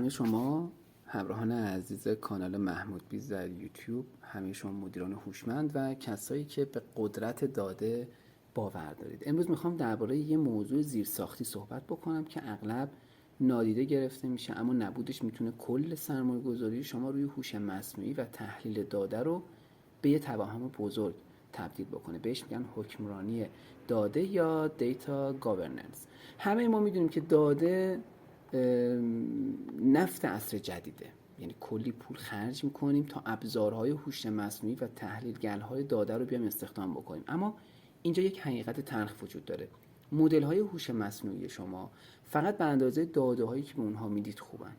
همه شما همراهان عزیز کانال محمود بیز در یوتیوب، همه شما مدیران هوشمند و کسایی که به قدرت داده باور دارید. امروز میخوام درباره یه موضوع زیرساختی صحبت بکنم که اغلب نادیده گرفته میشه، اما نبودش میتونه کل سرمایه‌گذاری شما روی هوش مصنوعی و تحلیل داده رو به یه توهم بزرگ تبدیل بکنه. بهش میگن حکمرانی داده یا دیتا گاورننس. همه ما میدونیم که داده نفت عصر جدیده، یعنی کلی پول خرج میکنیم تا ابزارهای هوش مصنوعی و تحلیلگرهای داده رو بیایم استخدام بکنیم. اما اینجا یک حقیقت تلخ وجود داره. مدل های هوش مصنوعی شما فقط به اندازه داده هایی که به اونها میدید خوبن.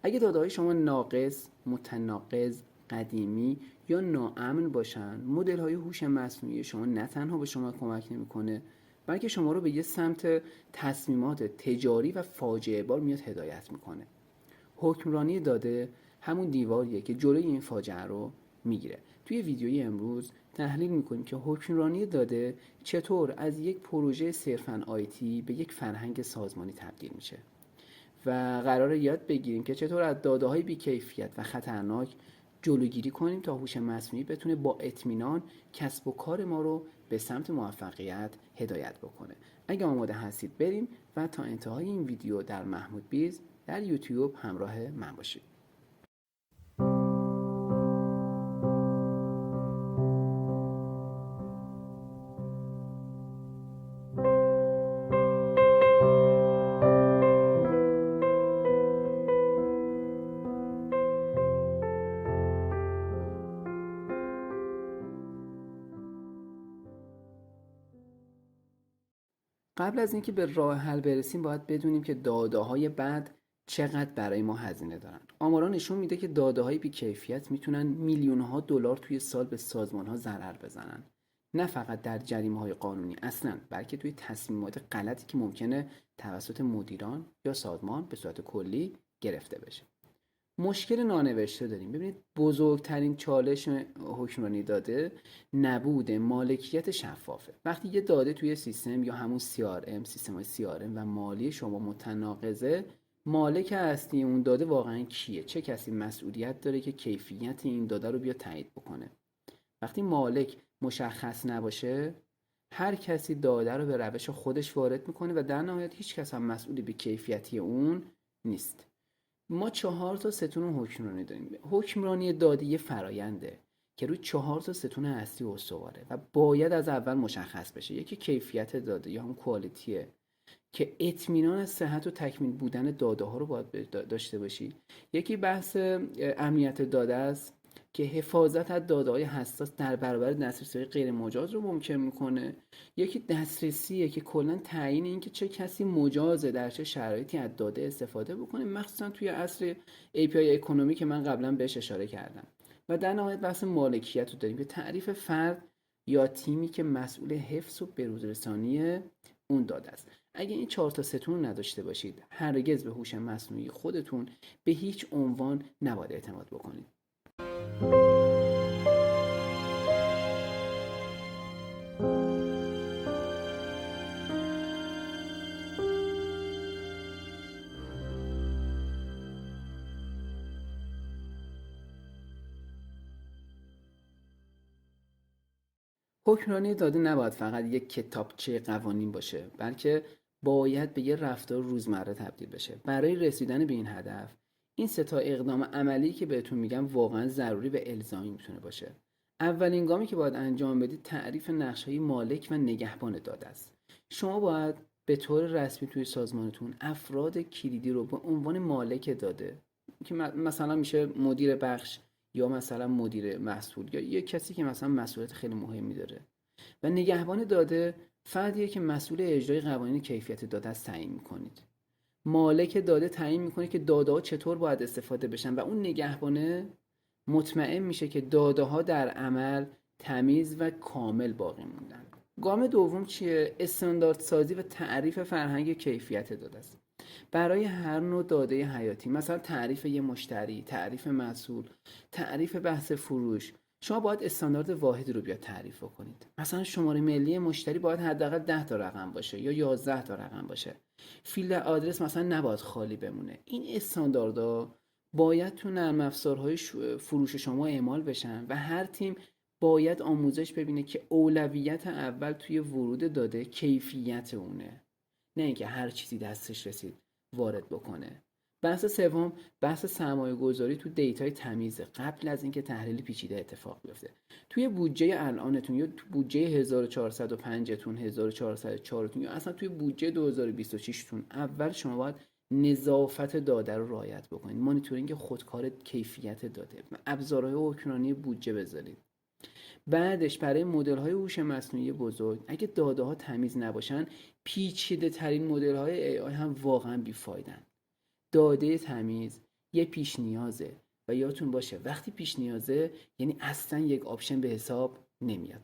اگه داده های شما ناقص، متناقض، قدیمی یا ناامن باشن، مدل های هوش مصنوعی شما نه تنها به شما کمک نمیکنه، بلکه شما رو به یه سمت تصمیمات تجاری و فاجعه بار میاد هدایت میکنه. حکمرانی داده همون دیواریه که جلوی این فاجعه رو میگیره. توی ویدیوی امروز تحلیل میکنیم که حکمرانی داده چطور از یک پروژه صرفاً آیتی به یک فرهنگ سازمانی تبدیل میشه و قراره یاد بگیریم که چطور از داده‌های بی‌کیفیت و خطرناک جلوگیری کنیم تا هوش مصنوعی بتونه با اطمینان کسب و کار ما رو به سمت موفقیت هدایت بکنه. اگه آماده هستید بریم و تا انتهای این ویدیو در محمود بیز در یوتیوب همراه من باشید. قبل از اینکه به راه حل برسیم باید بدونیم که داده‌های بد چقدر برای ما هزینه دارن. آمارا نشون میده که داده‌های بی‌کیفیت میتونن میلیون‌ها دلار توی سال به سازمان‌ها ضرر بزنن. نه فقط در جریمه‌های قانونی اصلاً، بلکه توی تصمیمات غلطی که ممکنه توسط مدیران یا سازمان به صورت کلی گرفته بشه. مشکل نانوشته داریم. ببینید بزرگترین چالش حکمرانی داده نبود مالکیت شفافه. وقتی یه داده توی سیستم یا همون CRM، سیستم‌های CRM و مالی شما متناقضه، مالک اصلی اون داده واقعا کیه؟ چه کسی مسئولیت داره که کیفیت این داده رو بیا تایید بکنه؟ وقتی مالک مشخص نباشه، هر کسی داده رو به روش خودش وارد میکنه و در نهایت هیچ کس هم مسئولی به کیفیتی اون نیست. ما 4 تا ستون حکمرانی داریم. حکمرانی داده یه فراینده که روی 4 تا ستون اصلی استواره و باید از اول مشخص بشه. یکی کیفیت داده یا هم کوالیتیه که اطمینان از صحت و تکمیل بودن داده ها رو باید داشته باشی. یکی بحث امنیت داده است که حفاظت از داده های حساس در برابر دسترسی غیر مجاز رو ممکن میکنه. یکی دسترسیه که کلا تعیین این که چه کسی مجازه در چه شرایطی از داده استفاده بکنه، مخصوصا توی عصر API اکونومی که من قبلا بهش اشاره کردم. و در نهایت بحث مالکیت رو داریم که تعریف فرد یا تیمی که مسئول حفظ و بروزرسانی اون داده است. اگه این 4 تا ستون رو نداشته باشید، هرگز به هوش مصنوعی خودتون به هیچ عنوان نباید اعتماد بکنید. حکمرانی داده نباید فقط یک کتابچه قوانین باشه، بلکه باید به یه رفتار روزمره تبدیل بشه. برای رسیدن به این هدف، این 3 تا اقدام عملی که بهتون میگم واقعا ضروری و الزامی میتونه باشه. اولین گامی که باید انجام بدید تعریف نقش‌های مالک و نگهبان داده است. شما باید به طور رسمی توی سازمانتون افراد کلیدی رو به عنوان مالک داده، که مثلا میشه مدیر بخش یا مثلا مدیر محصول یا یه کسی که مثلا مسئولیت خیلی مهمی داره، و نگهبان داده فردیه که مسئول اجرای قوانین کیفیت داده است تعیین میکنید. مالک داده تعیین میکنه که داده ها چطور باید استفاده بشن و اون نگهبانه مطمئن میشه که داده ها در عمل تمیز و کامل باقی موندن. گام دوم چیه؟ استاندارد سازی و تعریف فرهنگ کیفیت داده است. برای هر نوع داده حیاتی، مثلا تعریف یه مشتری، تعریف محصول، تعریف بحث فروش، شما باید استاندارد واحدی رو بیاد تعریف کنید. مثلا شماره ملی مشتری باید حداقل 10 تا رقم باشه یا 11 تا رقم باشه. فیلد آدرس مثلا نباید خالی بمونه. این استانداردها باید تو نرم افزارهای فروش شما اعمال بشن و هر تیم باید آموزش ببینه که اولویت اول توی ورود داده کیفیت اونه، نه اینکه هر چیزی دستش رسید وارد بکنه. بحث سوم بحث سرمایه گذاری تو دیتای تمیزه قبل از اینکه تحلیل پیچیده اتفاق بیفته. توی بودجه الانتون یا تو بودجه 1405 تون 1404 تون یا اصلا توی بودجه 2026 تون اول شما باید نظافت داده رو رعایت بکنید، مانیتورینگ خودکار کیفیت داده، ابزارهای حکمرانی بودجه بذارید. بعدش برای مدل‌های هوش مصنوعی بزرگ اگه داده‌ها تمیز نباشن پیچیده‌ترین مدل‌های AI هم واقعا بیفایدن. داده تمیز یه پیش نیازه و یادتون باشه وقتی پیش نیازه یعنی اصلا یک آپشن به حساب نمیاد.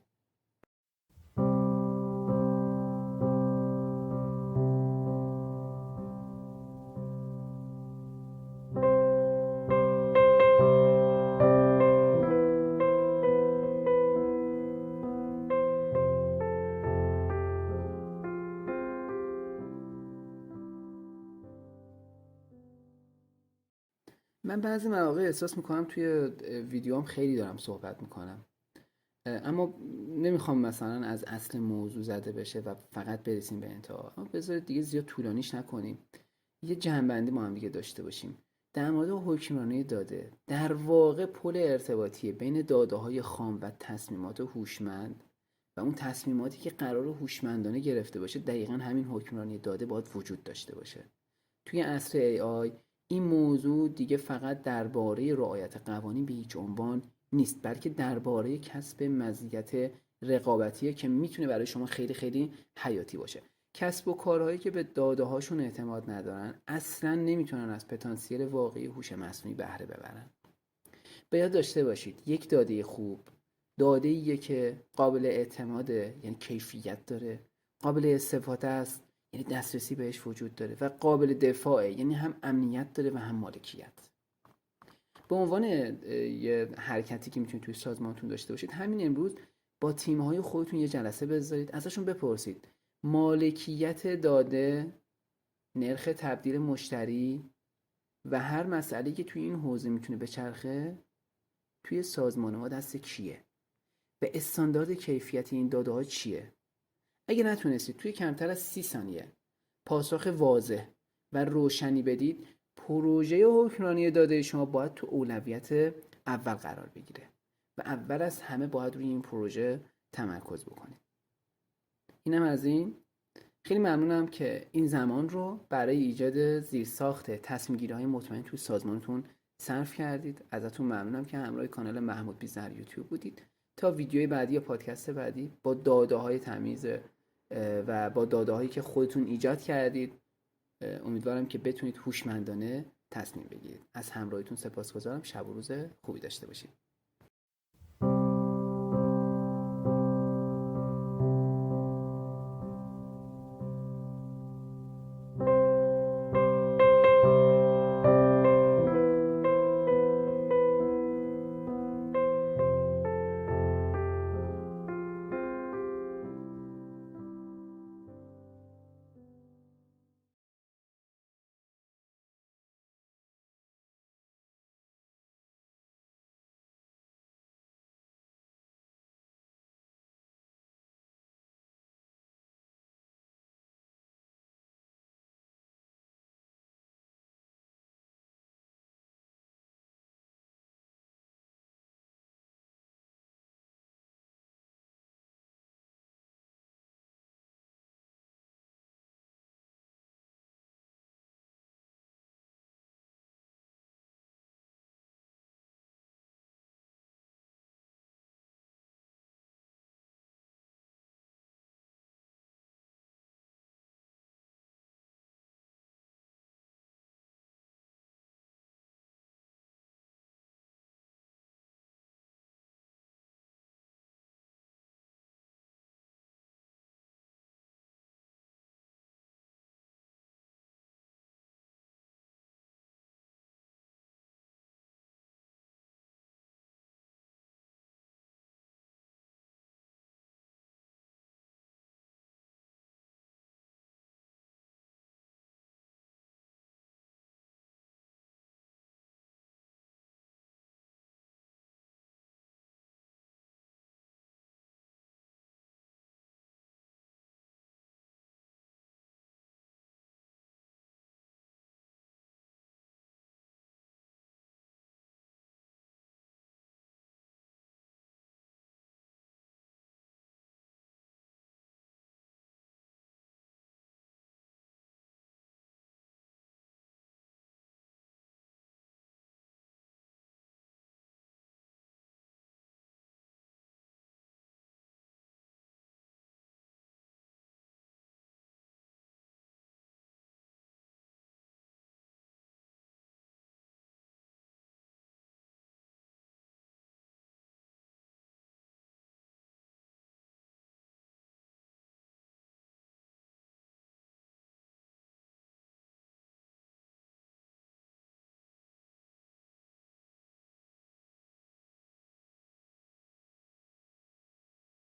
من بعضی مواقع احساس میکنم توی ویدیوام خیلی دارم صحبت میکنم، اما نمیخوام مثلا از اصل موضوع زده بشه و فقط برسیم به انتها. اما بذارید دیگه زیاد طولانیش نکنیم، یه جمع‌بندی ما هم دیگه داشته باشیم در مورد حکمرانی داده. در واقع پل ارتباطی بین داده‌های خام و تصمیمات هوشمند و اون تصمیماتی که قرار هوشمندانه گرفته باشه دقیقا همین حکمرانی داده باید وجود داشته باشه. توی عصر AI این موضوع دیگه فقط درباره رعایت قوانین به هیچ عنوان نیست، بلکه درباره کسب مزیت رقابتیه که میتونه برای شما خیلی خیلی حیاتی باشه. کسب و کارهایی که به داده هاشون اعتماد ندارن اصلا نمیتونن از پتانسیل واقعی هوش مصنوعی بهره ببرن. به یاد داشته باشید یک داده خوب داده‌ایه که قابل اعتماده، یعنی کیفیت داره، قابل استفاده است یعنی دسترسی بهش وجود داره و قابل دفاعه یعنی هم امنیت داره و هم مالکیت. به عنوان یه حرکتی که میتونید توی سازمانتون داشته باشید همین امروز با تیم‌های خودتون یه جلسه بذارید ازشون بپرسید مالکیت داده، نرخ تبدیل مشتری و هر مسئله‌ای که توی این حوزه میتونه بچرخه توی سازمان ما دست کیه و استاندارد کیفیت این داده ها چیه. اگه نتونستید توی کمتر از 30 ثانیه پاسخ واضح و روشنی بدید پروژه حکمرانی داده شما باید تو اولویت اول قرار بگیره و اول از همه باید روی این پروژه تمرکز بکنید. اینم از این. خیلی ممنونم که این زمان رو برای ایجاد زیرساخت تصمیم گیری های مطمئن توی سازمانتون صرف کردید. ازتون ممنونم که همراه کانال محمود بیز در یوتیوب بودید. تا ویدیوی بعدی یا پادکست بعدی با داده های تمیز و با داده هایی که خودتون ایجاد کردید امیدوارم که بتونید هوشمندانه تصمیم بگیرید. از همراهیتون سپاسگزارم. شب و روز خوبی داشته باشید.